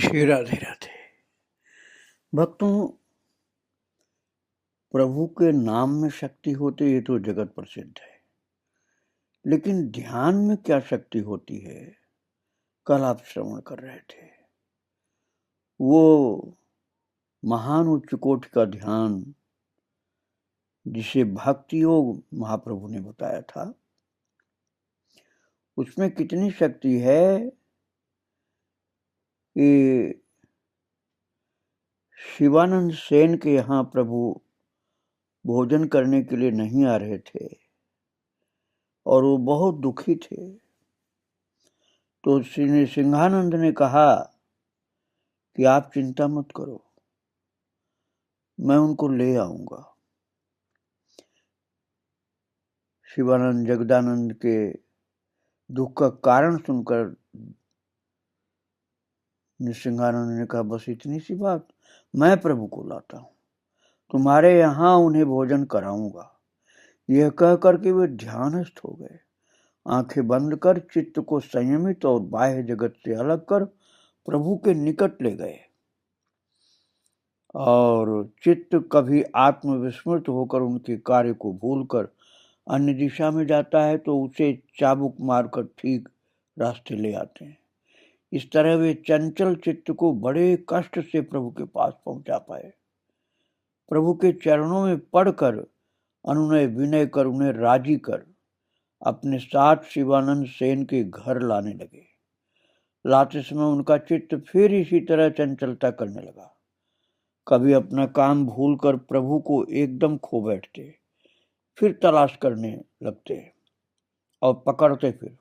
श्री राधे राधे। भक्तों, प्रभु के नाम में शक्ति होती है, ये तो जगत प्रसिद्ध है। लेकिन ध्यान में क्या शक्ति होती है, कल आप श्रवण कर रहे थे। वो महान उच्च कोटि का ध्यान जिसे भक्ति योग महाप्रभु ने बताया था, उसमें कितनी शक्ति है कि शिवानंद सेन के यहाँ प्रभु भोजन करने के लिए नहीं आ रहे थे और वो बहुत दुखी थे। तो श्री सिंहानंद ने कहा कि आप चिंता मत करो, मैं उनको ले आऊंगा। शिवानंद जगदानंद के दुख का कारण सुनकर नृसिंहानंद ने कहा, बस इतनी सी बात, मैं प्रभु को लाता हूं, तुम्हारे यहाँ उन्हें भोजन कराऊंगा। यह कहकर के वे ध्यानस्थ हो गए। आंखें बंद कर चित्त को संयमित और बाह्य जगत से अलग कर प्रभु के निकट ले गए। और चित्त कभी आत्मविस्मृत होकर उनके कार्य को भूलकर अन्य दिशा में जाता है तो उसे चाबुक मारकर ठीक रास्ते ले आते हैं। इस तरह वे चंचल चित्त को बड़े कष्ट से प्रभु के पास पहुंचा पाए। प्रभु के चरणों में पड़कर अनुनय विनय कर उन्हें राजी कर अपने साथ शिवानंद सेन के घर लाने लगे। लाते समय उनका चित्त फिर इसी तरह चंचलता करने लगा। कभी अपना काम भूलकर प्रभु को एकदम खो बैठते, फिर तलाश करने लगते और पकड़ते, फिर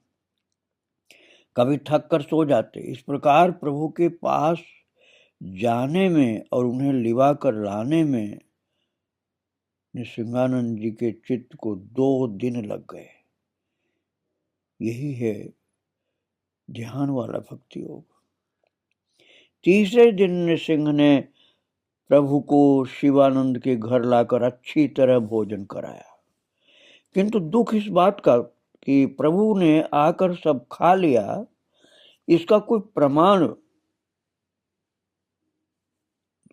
कभी थक कर सो जाते। इस प्रकार प्रभु के पास जाने में और उन्हें लिवा कर लाने में नृसिंहानंद जी के चित्त को 2 दिन लग गए। यही है ध्यान वाला भक्ति योग। तीसरे दिन नृसिंह ने प्रभु को शिवानंद के घर लाकर अच्छी तरह भोजन कराया। किंतु दुख इस बात का कि प्रभु ने आकर सब खा लिया, इसका कोई प्रमाण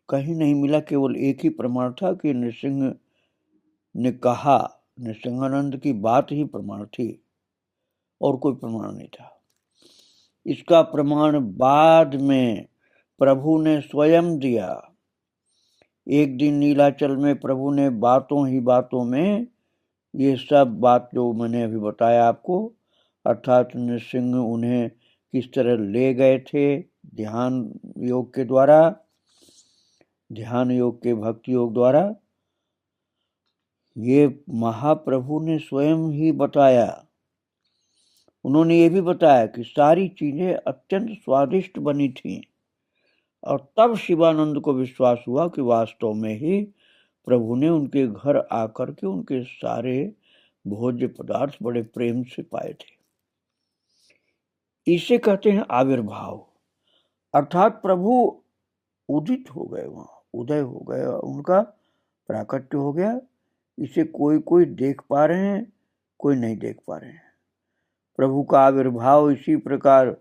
कहीं नहीं मिला। केवल एक ही प्रमाण था कि नृसिंह ने कहा, नृसिंहानंद की बात ही प्रमाण थी और कोई प्रमाण नहीं था। इसका प्रमाण बाद में प्रभु ने स्वयं दिया। एक दिन नीलाचल में प्रभु ने बातों ही बातों में ये सब बात जो मैंने अभी बताया आपको, अर्थात नृसिंह उन्हें किस तरह ले गए थे ध्यान योग के द्वारा, ध्यान योग के भक्ति योग द्वारा, ये महाप्रभु ने स्वयं ही बताया। उन्होंने ये भी बताया कि सारी चीजें अत्यंत स्वादिष्ट बनी थीं और तब शिवानंद को विश्वास हुआ कि वास्तव में ही प्रभु ने उनके घर आकर के उनके सारे भोज्य पदार्थ बड़े प्रेम से पाए थे। इसे कहते हैं आविर्भाव, अर्थात प्रभु उदित हो गए, वहां उदय हो गए, उनका प्राकट्य हो गया। इसे कोई कोई देख पा रहे हैं, कोई नहीं देख पा रहे हैं। प्रभु का आविर्भाव इसी प्रकार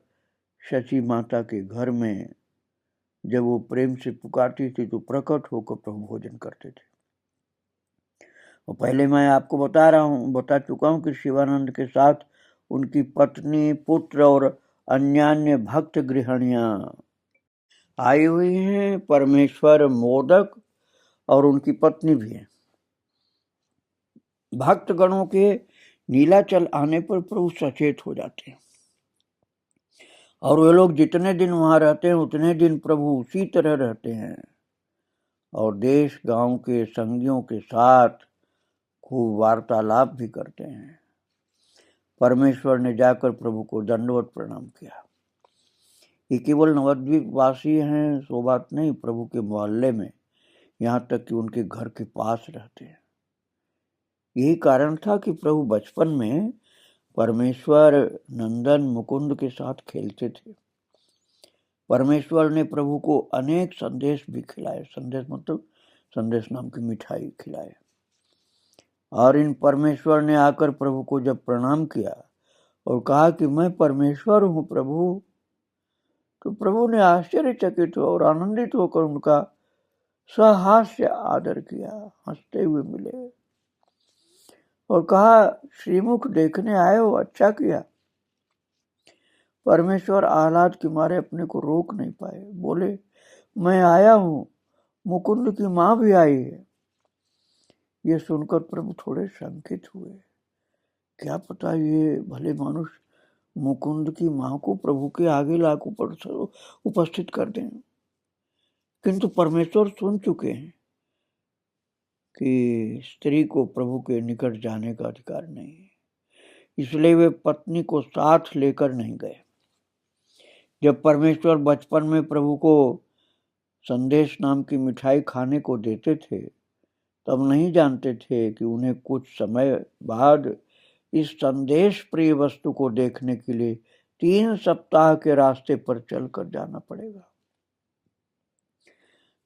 शची माता के घर में जब वो प्रेम से पुकारती थी तो प्रकट होकर प्रभु भोजन करते थे। और पहले मैं आपको बता चुका हूं कि शिवानंद के साथ उनकी पत्नी, पुत्र और अन्यान्य भक्त गृहणियां आई हुई हैं। परमेश्वर मोदक और उनकी पत्नी भी है। भक्त गणों के नीलाचल आने पर प्रभु सचेत हो जाते हैं और वे लोग जितने दिन वहां रहते हैं उतने दिन प्रभु उसी तरह रहते हैं और देश गांव के संगियों के साथ खूब वार्तालाप भी करते हैं। परमेश्वर ने जाकर प्रभु को दंडवत प्रणाम किया। ये केवल नवद्वीप वासी हैं सो बात नहीं, प्रभु के मोहल्ले में, यहाँ तक कि उनके घर के पास रहते हैं। यही कारण था कि प्रभु बचपन में परमेश्वर नंदन मुकुंद के साथ खेलते थे। परमेश्वर ने प्रभु को अनेक संदेश भी खिलाए। संदेश मतलब संदेश नाम की मिठाई खिलाए। और इन परमेश्वर ने आकर प्रभु को जब प्रणाम किया और कहा कि मैं परमेश्वर हूं प्रभु, तो प्रभु ने आश्चर्यचकित और आनंदित होकर उनका सहास्य आदर किया, हंसते हुए मिले और कहा, श्रीमुख देखने आए हो, अच्छा किया। परमेश्वर आह्लाद के मारे अपने को रोक नहीं पाए, बोले, मैं आया हूं, मुकुंद की मां भी आई है। ये सुनकर प्रभु थोड़े शंकित हुए, क्या पता ये भले मनुष्य मुकुंद की मां को प्रभु के आगे लाकर उपस्थित कर दें। किंतु परमेश्वर सुन चुके हैं कि स्त्री को प्रभु के निकट जाने का अधिकार नहीं है, इसलिए वे पत्नी को साथ लेकर नहीं गए। जब परमेश्वर बचपन में प्रभु को संदेश नाम की मिठाई खाने को देते थे, तब नहीं जानते थे कि उन्हें कुछ समय बाद इस संदेश प्रिय वस्तु को देखने के लिए 3 सप्ताह के रास्ते पर चलकर जाना पड़ेगा।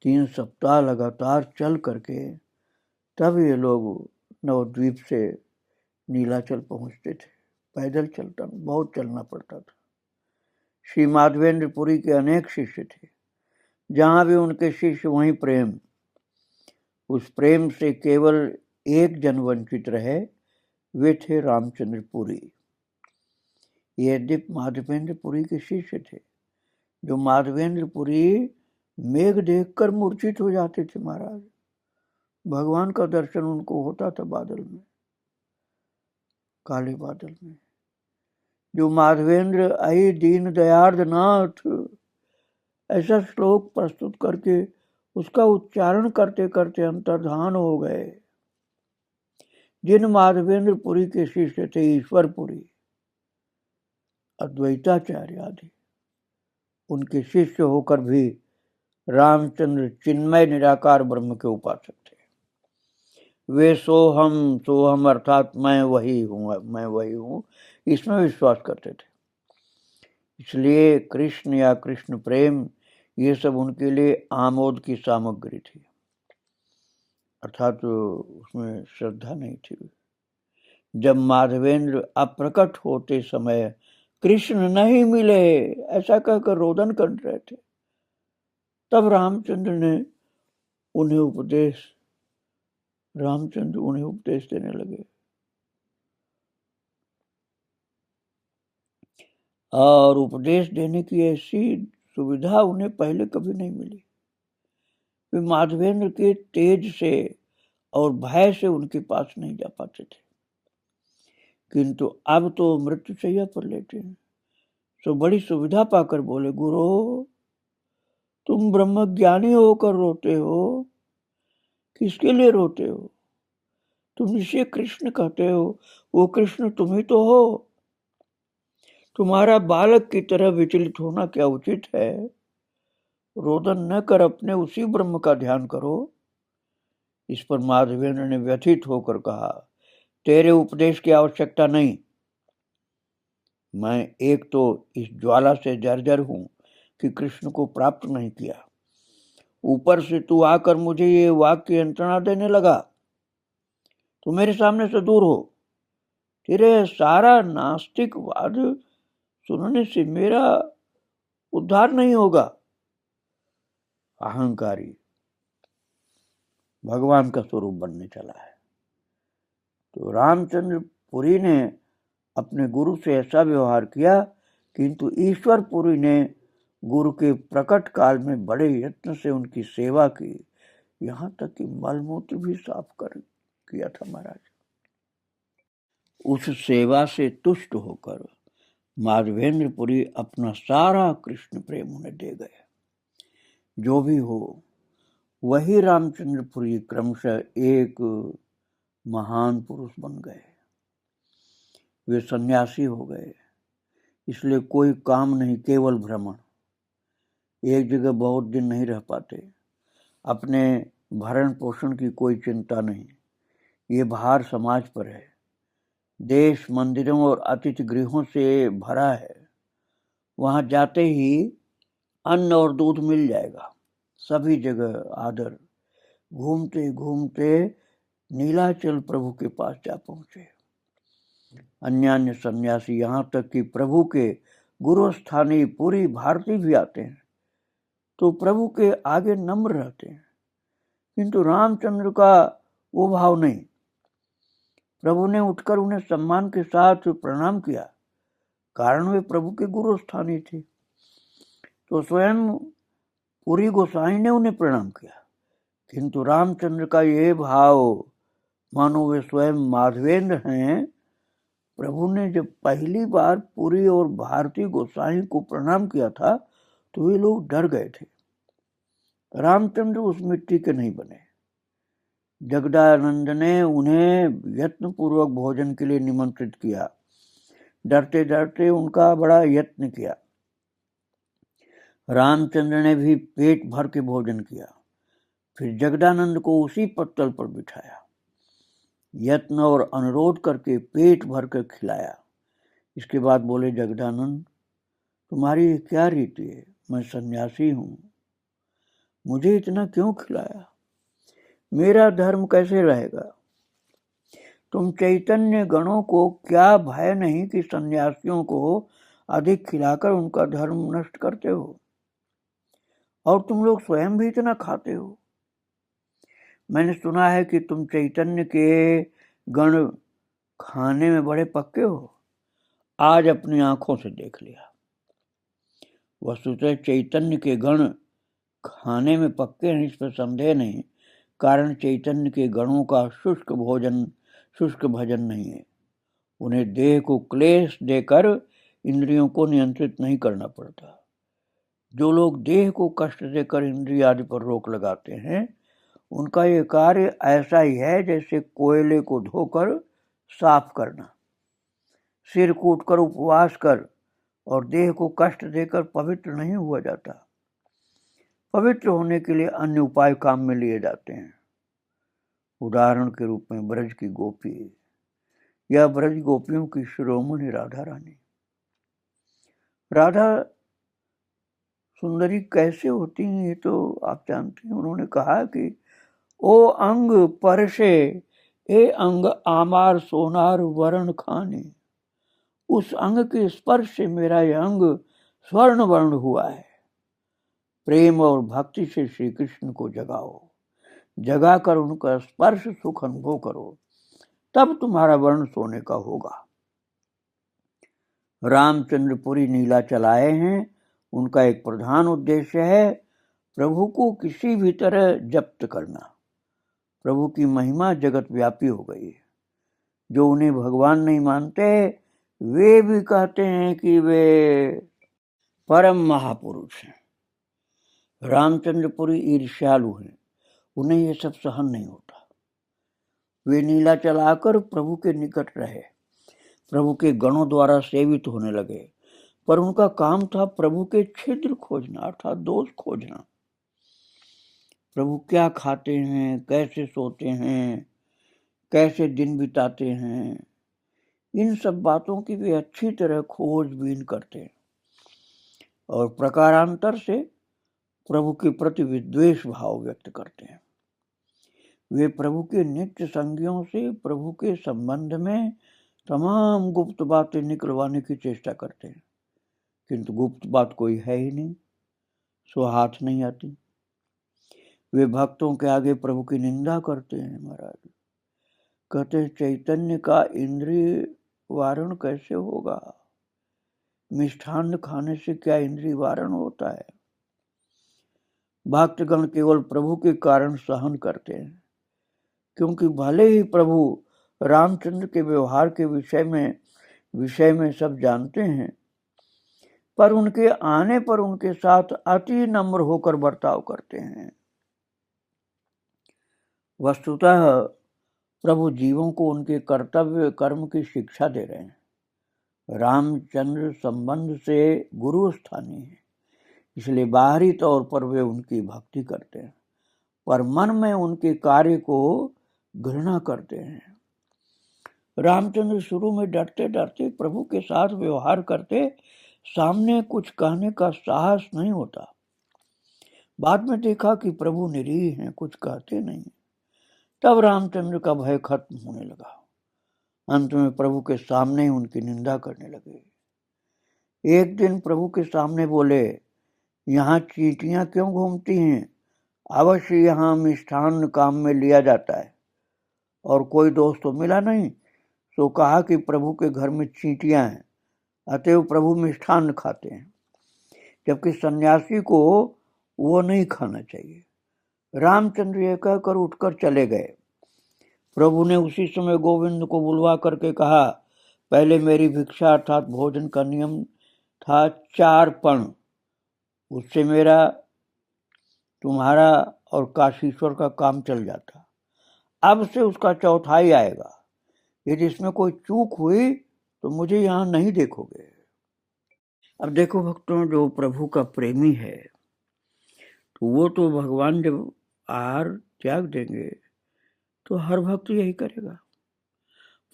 3 सप्ताह लगातार चल करके तब ये लोग नवद्वीप से नीलाचल पहुंचते थे। पैदल चलता बहुत चलना पड़ता था। श्री माधवेंद्रपुरी के अनेक शिष्य थे, जहां भी उनके शिष्य वहीं प्रेम। उस प्रेम से केवल एक जन वंचित रहे, वे थे रामचंद्रपुरी। ये दीप माधवेंद्रपुरी के शिष्य थे, जो माधवेंद्रपुरी मेघ देखकर मूर्छित हो जाते थे। महाराज, भगवान का दर्शन उनको होता था बादल में, काले बादल में। जो माधवेंद्र आई दीन दयार्द नाथ, ऐसा श्लोक प्रस्तुत करके उसका उच्चारण करते करते अंतर्धान हो गए। जिन माधवेंद्रपुरी के शिष्य थे ईश्वरपुरी, अद्वैताचार्य आदि, उनके शिष्य होकर भी रामचंद्र चिन्मय निराकार ब्रह्म के उपासक थे। वे सोहम अर्थात मैं वही हूँ, इसमें विश्वास करते थे। इसलिए कृष्ण या कृष्ण प्रेम ये सब उनके लिए आमोद की सामग्री थी, अर्थात उसमें श्रद्धा नहीं थी। जब माधवेंद्र अप्रकट होते समय कृष्ण नहीं मिले ऐसा कहकर रोदन कर रहे थे, तब रामचंद्र उन्हें उपदेश देने लगे। और उपदेश देने की ऐसी सुविधा उन्हें पहले कभी नहीं मिली। वे माधवेंद्र के तेज से और भय से उनके पास नहीं जा पाते थे, किंतु अब तो मृत्युशैया पर लेटे हैं। तो बड़ी सुविधा पाकर बोले, गुरु तुम ब्रह्मज्ञानी होकर रोते हो, किसके लिए रोते हो? तुम इसे कृष्ण कहते हो, वो कृष्ण तुम ही तो हो। तुम्हारा बालक की तरह विचलित होना क्या उचित है? रोदन न कर अपने उसी ब्रह्म का ध्यान करो। इस पर माधवेंद्र ने व्यथित होकर कहा, तेरे उपदेश की आवश्यकता नहीं। मैं एक तो इस ज्वाला से जर्जर हूं कि कृष्ण को प्राप्त नहीं किया, ऊपर से तू आकर मुझे ये वाक्य यंत्रणा देने लगा। तू मेरे सामने से दूर हो। तेरे सारा नास्तिकवाद सुनने से मेरा उद्धार नहीं होगा। अहंकारी भगवान का स्वरूप बनने चला है। तो रामचंद्र पुरी ने अपने गुरु से ऐसा व्यवहार किया, किंतु ईश्वरपुरी ने गुरु के प्रकट काल में बड़े यत्न से उनकी सेवा की, यहाँ तक कि मलमूत्र भी साफ कर किया था। महाराज, उस सेवा से तुष्ट होकर माधवेंद्रपुरी अपना सारा कृष्ण प्रेम उन्हें दे गए। जो भी हो, वही रामचंद्रपुरी क्रमशः एक महान पुरुष बन गए। वे सन्यासी हो गए, इसलिए कोई काम नहीं, केवल भ्रमण। एक जगह बहुत दिन नहीं रह पाते। अपने भरण पोषण की कोई चिंता नहीं, ये भार समाज पर है। देश मंदिरों और अतिथि गृहों से भरा है, वहां जाते ही अन्न और दूध मिल जाएगा। सभी जगह आदर। घूमते घूमते नीलाचल प्रभु के पास जा पहुंचे। अन्य सन्यासी, यहाँ तक कि प्रभु के गुरु स्थानी पूरी भारती भी आते हैं तो प्रभु के आगे नम्र रहते हैं, किंतु रामचंद्र का वो भाव नहीं। प्रभु ने उठकर उन्हें सम्मान के साथ प्रणाम किया, कारण वे प्रभु के गुरु स्थानी थे। तो स्वयं पूरी गोसाई ने उन्हें प्रणाम किया, किंतु रामचंद्र का ये भाव मानो वे स्वयं माधवेंद्र हैं। प्रभु ने जब पहली बार पुरी और भारती गोसाई को प्रणाम किया था तो वे लोग डर गए थे। रामचंद्र उस मिट्टी के नहीं बने। जगदानंद ने उन्हें यत्न पूर्वक भोजन के लिए निमंत्रित किया। डरते डरते उनका बड़ा यत्न किया। रामचंद्र ने भी पेट भर के भोजन किया। फिर जगदानंद को उसी पत्तल पर बिठाया, यत्न और अनुरोध करके पेट भर कर खिलाया। इसके बाद बोले, जगदानंद तुम्हारी क्या रीति है? मैं सन्यासी हूं, मुझे इतना क्यों खिलाया? मेरा धर्म कैसे रहेगा? तुम चैतन्य गणों को क्या भय नहीं कि सन्यासियों को अधिक खिलाकर उनका धर्म नष्ट करते हो? और तुम लोग स्वयं भी इतना खाते हो। मैंने सुना है कि तुम चैतन्य के गण खाने में बड़े पक्के हो। आज अपनी आंखों से देख लिया। वस्तुतः चैतन्य के गण खाने में पक्के हैं, इस पर संदेह नहीं, कारण चैतन्य के गणों का शुष्क भजन नहीं है। उन्हें देह को क्लेश देकर इंद्रियों को नियंत्रित नहीं करना पड़ता। जो लोग देह को कष्ट देकर इंद्रिय आदि पर रोक लगाते हैं, उनका ये कार्य ऐसा ही है जैसे कोयले को धोकर साफ करना। सिर कूटकर उपवास कर और देह को कष्ट देकर पवित्र नहीं हुआ जाता। पवित्र होने के लिए अन्य उपाय काम में लिए जाते हैं। उदाहरण के रूप में ब्रज की गोपी या ब्रज गोपियों की शिरोमणि राधा रानी। राधा सुंदरी कैसे होती हैं ये तो आप जानते हैं। उन्होंने कहा कि ओ अंग परशे ए अंग आमार सोनार वर्ण खाने। उस अंग के स्पर्श से मेरा यह अंग स्वर्ण वर्ण हुआ है। प्रेम और भक्ति से श्री कृष्ण को जगाओ, जगाकर उनका स्पर्श सुख अनुभव करो, तब तुम्हारा वर्ण सोने का होगा। रामचंद्र पुरी नीलाचल आए हैं। उनका एक प्रधान उद्देश्य है प्रभु को किसी भी तरह जब्त करना। प्रभु की महिमा जगत व्यापी हो गई है। जो उन्हें भगवान नहीं मानते वे भी कहते हैं कि वे परम महापुरुष हैं। रामचंद्रपुरी ईर्ष्यालु हैं, उन्हें ये सब सहन नहीं होता। वे नीलाचल आकर प्रभु के निकट रहे, प्रभु के गणों द्वारा सेवित होने लगे, पर उनका काम था प्रभु के छिद्र खोजना अर्थात दोष खोजना। प्रभु क्या खाते हैं, कैसे सोते हैं, कैसे दिन बिताते हैं, इन सब बातों की वे अच्छी तरह खोजबीन करते हैं और प्रकारांतर से प्रभु के प्रति विद्वेष भाव व्यक्त करते हैं। वे प्रभु के नित्य संगियों से प्रभु के संबंध में तमाम गुप्त बातें निकलवाने की चेष्टा करते हैं, किंतु गुप्त बात कोई है ही नहीं, सो हाथ नहीं आती। वे भक्तों के आगे प्रभु की निंदा करते हैं। महाराज कहते हैं, चैतन्य का इंद्रिय वारण कैसे होगा? मिष्ठान्न खाने से क्या इंद्रिय वारण होता है? भक्तगण केवल प्रभु के कारण सहन करते हैं, क्योंकि भले ही प्रभु रामचंद्र के व्यवहार के विषय में सब जानते हैं, पर उनके आने पर उनके साथ अति नम्र होकर बर्ताव करते हैं। वस्तुतः प्रभु जीवों को उनके कर्तव्य कर्म की शिक्षा दे रहे हैं। रामचंद्र संबंध से गुरु स्थानीय है, इसलिए बाहरी तौर पर वे उनकी भक्ति करते हैं, पर मन में उनके कार्य को घृणा करते हैं। रामचंद्र शुरू में डरते डरते प्रभु के साथ व्यवहार करते, सामने कुछ कहने का साहस नहीं होता। बाद में देखा कि प्रभु निरीह हैं, कुछ कहते नहीं। तब रामचंद्र का भय खत्म होने लगा। अंत में प्रभु के सामने ही उनकी निंदा करने लगे। एक दिन प्रभु के सामने बोले, यहाँ चींटियां क्यों घूमती हैं? अवश्य यहाँ मिष्ठान काम में लिया जाता है। और कोई दोस्त तो मिला नहीं, तो कहा कि प्रभु के घर में चींटियां हैं, अतएव प्रभु मिष्ठान खाते हैं, जबकि सन्यासी को वो नहीं खाना चाहिए। रामचंद्र ये कहकर उठकर चले गए। प्रभु ने उसी समय गोविंद को बुलवा करके कहा, पहले मेरी भिक्षा अर्थात भोजन का नियम था 4 पण, उससे मेरा, तुम्हारा और काशीश्वर का काम चल जाता। अब से उसका चौथाई आएगा। यदि इसमें कोई चूक हुई तो मुझे यहाँ नहीं देखोगे। अब देखो भक्तों, जो प्रभु का प्रेमी है तो वो तो भगवान जब आहार त्याग देंगे तो हर भक्त यही करेगा।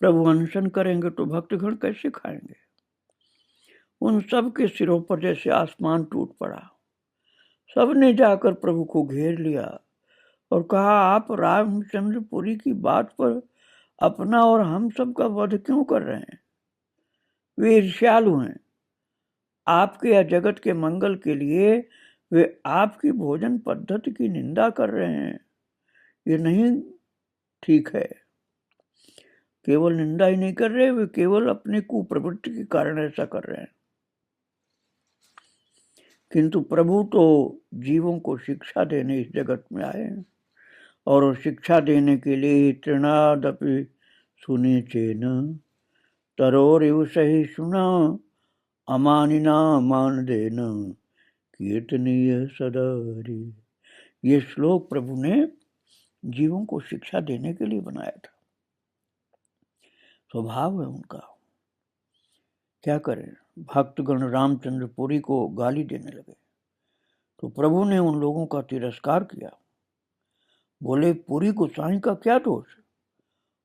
प्रभु अनशन करेंगे तो भक्तगण कैसे खाएंगे? उन सब के सिरों पर जैसे आसमान टूट पड़ा। सबने जाकर प्रभु को घेर लिया और कहा, आप रामचंद्रपुरी की बात पर अपना और हम सब का वध क्यों कर रहे हैं? वे ईर्ष्यालु हैं। आपके या जगत के मंगल के लिए वे आपकी भोजन पद्धति की निंदा कर रहे हैं। ये नहीं ठीक है। केवल निंदा ही नहीं कर रहे, वे केवल अपनी कुप्रवृत्ति के कारण ऐसा कर रहे हैं। किंतु प्रभु तो जीवों को शिक्षा देने इस जगत में आए हैं, और शिक्षा देने के लिए तृणादपि सुने चेन तरोरिव सही सुना अमानिना मान देना कीर्तनीय सदारी। ये श्लोक प्रभु ने जीवों को शिक्षा देने के लिए बनाया था। स्वभाव है उनका। क्या करें, भक्तगण रामचंद्रपुरी को गाली देने लगे तो प्रभु ने उन लोगों का तिरस्कार किया। बोले, पुरी गोसाई का क्या दोष?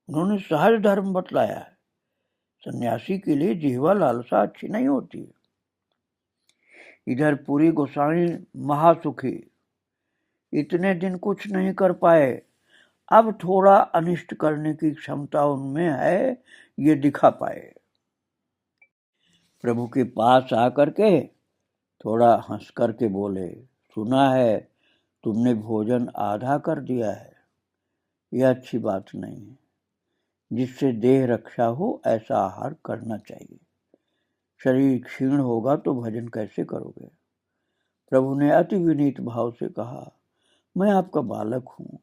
उन्होंने सहज धर्म बतलाया है। सन्यासी के लिए जिह्वा लालसा अच्छी नहीं होती। इधर पुरी गोसाई महासुखी, इतने दिन कुछ नहीं कर पाए, अब थोड़ा अनिष्ट करने की क्षमता उनमें है, ये दिखा पाए। प्रभु के पास आकर के थोड़ा हंस करके बोले, सुना है तुमने भोजन आधा कर दिया है, यह अच्छी बात नहीं है। जिससे देह रक्षा हो ऐसा आहार करना चाहिए। शरीर क्षीण होगा तो भजन कैसे करोगे? प्रभु ने अति विनीत भाव से कहा, मैं आपका बालक हूँ,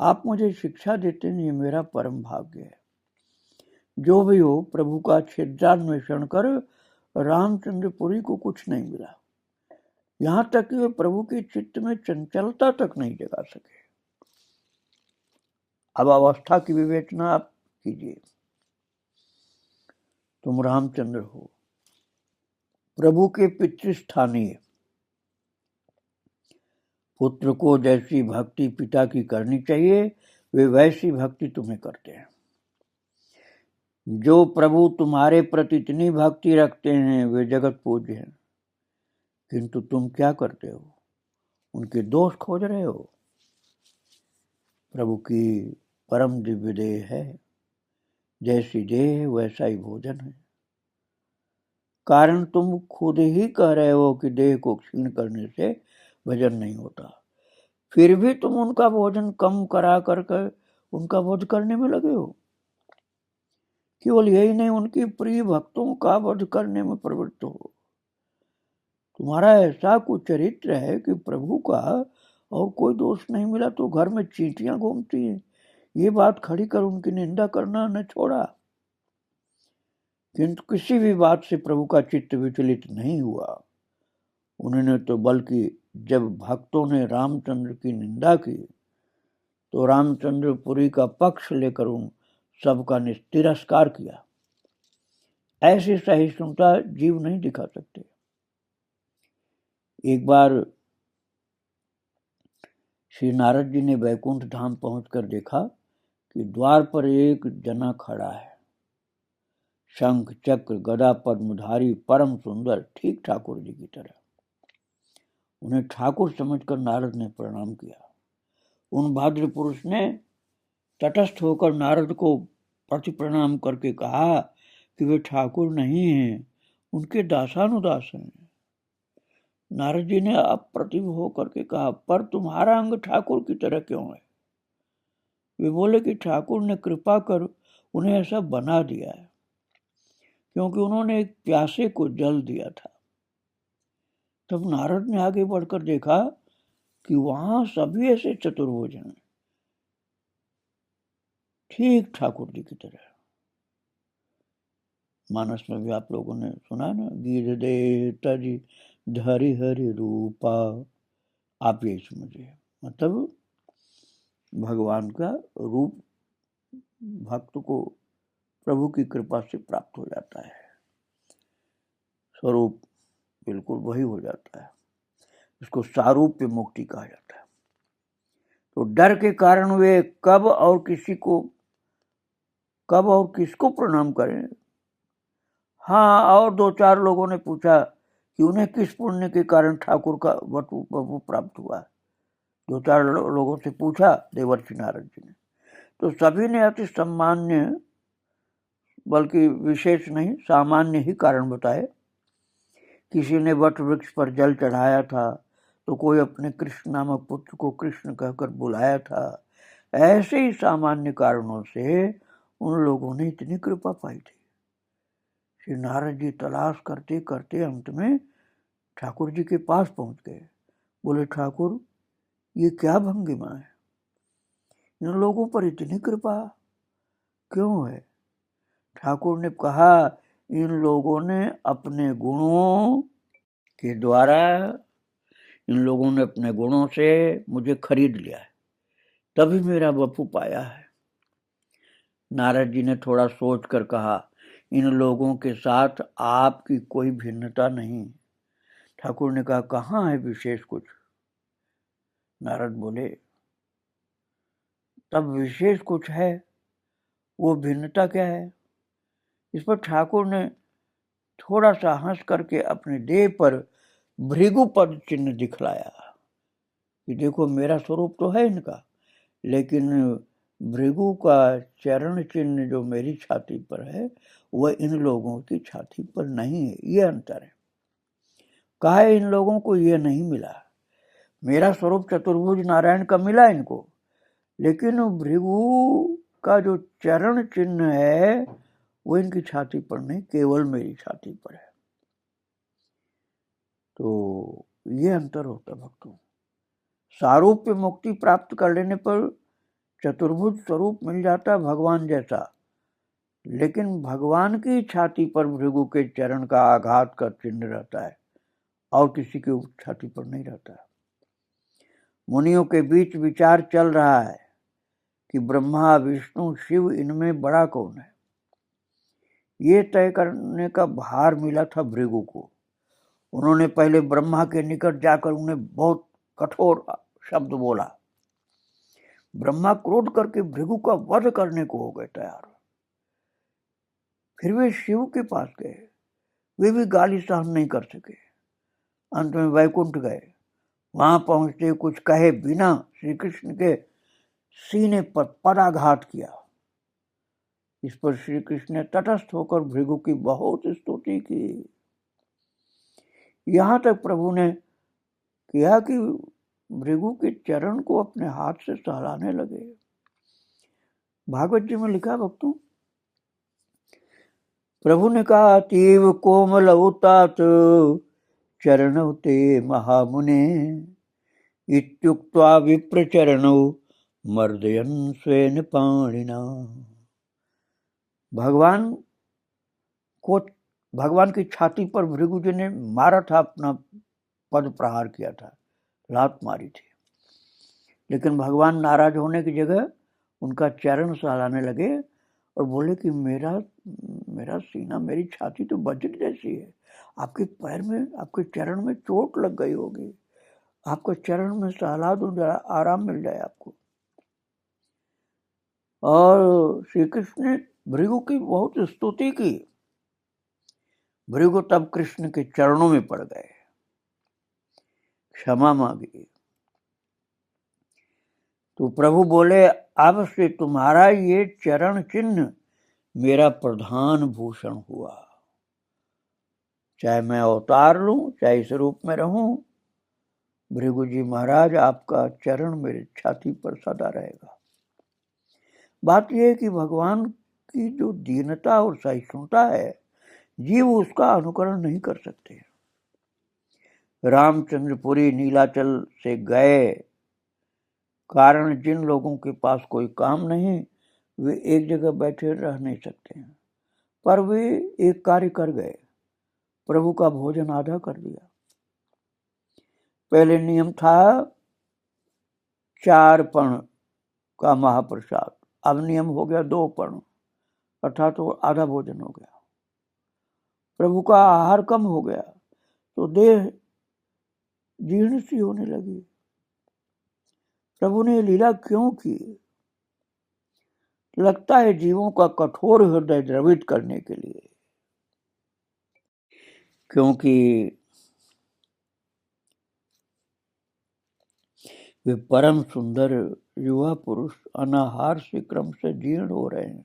आप मुझे शिक्षा देते हैं, ये मेरा परम भाग्य है। जो भी हो, प्रभु का छिद्रान्वेषण कर रामचंद्रपुरी को कुछ नहीं मिला, यहाँ तक कि वे प्रभु के चित्त में चंचलता तक नहीं जगा सके। अब अवस्था की विवेचना आप कीजिए। तुम रामचंद्र हो, प्रभु के पितृस्थानीय, पुत्र को जैसी भक्ति पिता की करनी चाहिए वे वैसी भक्ति तुम्हें करते हैं। जो प्रभु तुम्हारे प्रति इतनी भक्ति रखते हैं वे जगत पूज्य हैं, किंतु तुम क्या करते हो? उनके दोष खोज रहे हो। प्रभु की परम दिव्य देह है, जैसी देह है वैसा ही भोजन है। कारण तुम खुद ही कह रहे हो कि देह को क्षीण करने से भजन नहीं होता, फिर भी तुम उनका भोजन कम करा करके उनका वध करने में लगे हो। केवल यही नहीं, उनके प्रिय भक्तों का वध करने में प्रवृत्त हो। तुम्हारा ऐसा कुछ चरित्र है कि प्रभु का और कोई दोष नहीं मिला तो घर में चींटियां घूमती हैं, ये बात खड़ी कर उनकी निंदा करना न छोड़ा। किंतु किसी भी बात से प्रभु का चित्त विचलित नहीं हुआ। उन्होंने तो बल्कि जब भक्तों ने रामचंद्र की निंदा की तो रामचंद्रपुरी का पक्ष लेकर उन सबका तिरस्कार किया। ऐसी सहिष्णुता जीव नहीं दिखा सकते। एक बार श्री नारद जी ने वैकुंठ धाम पहुंचकर देखा कि द्वार पर एक जना खड़ा है, शंख चक्र गदा पद्मधारी, परम सुंदर, ठीक ठाकुर जी की तरह। उन्हें ठाकुर समझकर नारद ने प्रणाम किया। उन भद्र पुरुष ने तटस्थ होकर नारद को प्रति प्रणाम करके कहा कि वे ठाकुर नहीं हैं, उनके दासानुदास हैं। नारद जी ने अप्रतिभ होकर के कहा, पर तुम्हारा अंग ठाकुर की तरह क्यों है? वे बोले कि ठाकुर ने कृपा कर उन्हें ऐसा बना दिया है, क्योंकि उन्होंने एक प्यासे को जल दिया था। तब नारद ने आगे बढ़कर देखा कि वहां सभी ऐसे चतुर्भुज हैं, ठीक ठाकुर जी की तरह। मानस में भी आप लोगों ने सुना ना, गिर दे तज धरि हरि रूपा। आप ये समझिए, मतलब भगवान का रूप भक्त को प्रभु की कृपा से प्राप्त हो जाता है, स्वरूप बिल्कुल वही हो जाता है। इसको सारूप्य मुक्ति कहा जाता है। तो डर के कारण वे कब और किसको प्रणाम करें? हाँ, और 2-4 लोगों ने पूछा कि उन्हें किस पुण्य के कारण ठाकुर का वटु प्राप्त हुआ। 2-4 लोगों से पूछा देवर्षि नारद जी ने, तो सभी ने अति सामान्य, बल्कि विशेष नहीं, सामान्य ही कारण बताए। किसी ने वट वृक्ष पर जल चढ़ाया था, तो कोई अपने कृष्ण नामक पुत्र को कृष्ण कहकर बुलाया था। ऐसे ही सामान्य कारणों से उन लोगों ने इतनी कृपा पाई थी। श्री नारद जी तलाश करते करते अंत में ठाकुर जी के पास पहुंच गए। बोले, ठाकुर ये क्या भंगिमा है? इन लोगों पर इतनी कृपा क्यों है? ठाकुर ने कहा, इन लोगों ने अपने गुणों के द्वारा, इन लोगों ने अपने गुणों से मुझे खरीद लिया है, तभी मेरा वपु पाया है। नारद जी ने थोड़ा सोच कर कहा, इन लोगों के साथ आपकी कोई भिन्नता नहीं। ठाकुर ने कहा, कहाँ है विशेष कुछ? नारद बोले, तब विशेष कुछ है, वो भिन्नता क्या है? इस पर ठाकुर ने थोड़ा सा हंस करके अपने देह पर भृगुपद चिन्ह दिखलाया कि देखो मेरा स्वरूप तो है इनका, लेकिन भृगु का चरण चिन्ह जो मेरी छाती पर है वह इन लोगों की छाती पर नहीं है। ये अंतर है। कहा इन लोगों को ये नहीं मिला, मेरा स्वरूप चतुर्भुज नारायण का मिला इनको, लेकिन भृगु का जो चरण चिन्ह है वो इनकी छाती पर नहीं, केवल मेरी छाती पर है। तो ये अंतर होता भक्तों। सारूप्य मुक्ति प्राप्त कर लेने पर चतुर्भुज स्वरूप मिल जाता भगवान जैसा, लेकिन भगवान की छाती पर भृगु के चरण का आघात का चिन्ह रहता है और किसी की छाती पर नहीं रहता। मुनियों के बीच विचार चल रहा है कि ब्रह्मा विष्णु शिव इनमें बड़ा कौन है। ये तय करने का भार मिला था भृगु को। उन्होंने पहले ब्रह्मा के निकट जाकर उन्हें बहुत कठोर शब्द बोला। ब्रह्मा क्रोध करके भृगु का वध करने को हो गए तैयार। फिर वे शिव के पास गए, वे भी गाली सहन नहीं कर सके। अंत में वैकुंठ गए। वहां पहुंचते कुछ कहे बिना श्री कृष्ण के सीने पर पदाघात किया। इस पर श्री कृष्ण ने तटस्थ होकर भृगु की बहुत स्तुति की। यहां तक प्रभु ने किया कि भृगु के चरण को अपने हाथ से सहलाने लगे। भागवत जी में लिखा भक्तों, प्रभु ने कहा, अतीव कोमल उतात चरणौ ते महामुने इत्युक्त्वा विप्र चरणौ मर्दयन् स्वेन पाणिना। भगवान की छाती पर भृगु जी ने मारा था, अपना पद प्रहार किया था, लात मारी थी, लेकिन भगवान नाराज होने की जगह उनका चरण सहलाने लगे और बोले कि मेरा सीना, मेरी छाती तो वज्र जैसी है, आपके पैर में, आपके चरण में चोट लग गई होगी, आपको चरण में सहला दूं, जरा आराम मिल जाए आपको। और श्री कृष्ण ने भृगु की बहुत स्तुति की। भृगु तब कृष्ण के चरणों में पड़ गए, क्षमा मांगी। तो प्रभु बोले, अब से तुम्हारा ये चरण चिन्ह मेरा प्रधान भूषण हुआ। चाहे मैं अवतार लूं, चाहे इस रूप में रहूं, भृगु जी महाराज आपका चरण मेरे छाती पर सदा रहेगा। बात यह है कि भगवान की जो दीनता और सहिष्णुता है, जीव उसका अनुकरण नहीं कर सकते। रामचंद्रपुरी नीलाचल से गए, कारण जिन लोगों के पास कोई काम नहीं, वे एक जगह बैठे रह नहीं सकते हैं, पर वे एक कार्य कर गए, प्रभु का भोजन आधा कर दिया। पहले नियम था 4 पण का महाप्रसाद, अब नियम हो गया 2 पण, अर्थात तो आधा भोजन हो गया। प्रभु का आहार कम हो गया तो देह जीर्ण सी होने लगी। प्रभु ने लीला क्यों की? लगता है जीवों का कठोर हृदय द्रवित करने के लिए, क्योंकि वे परम सुंदर युवा पुरुष अनाहार से क्रम से जीर्ण हो रहे हैं।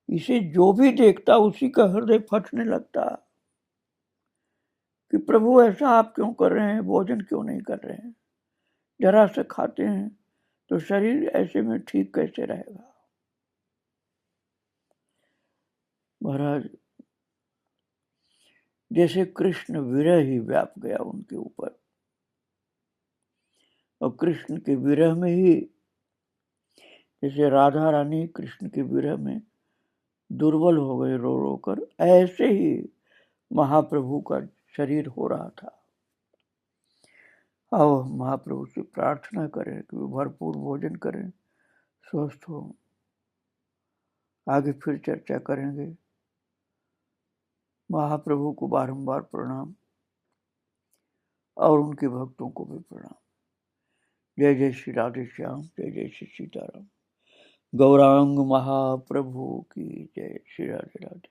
इसे जो भी देखता उसी का हृदय फटने लगता कि प्रभु ऐसा आप क्यों कर रहे हैं, भोजन क्यों नहीं कर रहे हैं, जरा से खाते हैं तो शरीर ऐसे में ठीक कैसे रहेगा। महाराज, जैसे कृष्ण विरह ही व्याप गया उनके ऊपर, और कृष्ण के विरह में ही, जैसे राधा रानी कृष्ण के विरह में दुर्बल हो गए रो रो कर, ऐसे ही महाप्रभु का शरीर हो रहा था। आओ महाप्रभु से प्रार्थना करें कि वे भरपूर भोजन करें, स्वस्थ हो। आगे फिर चर्चा करेंगे। महाप्रभु को बारंबार प्रणाम और उनके भक्तों को भी प्रणाम। जय जय श्री राधे श्याम, जय जय श्री सीताराम। गौरांग महाप्रभु की जय। श्री राधे राधे।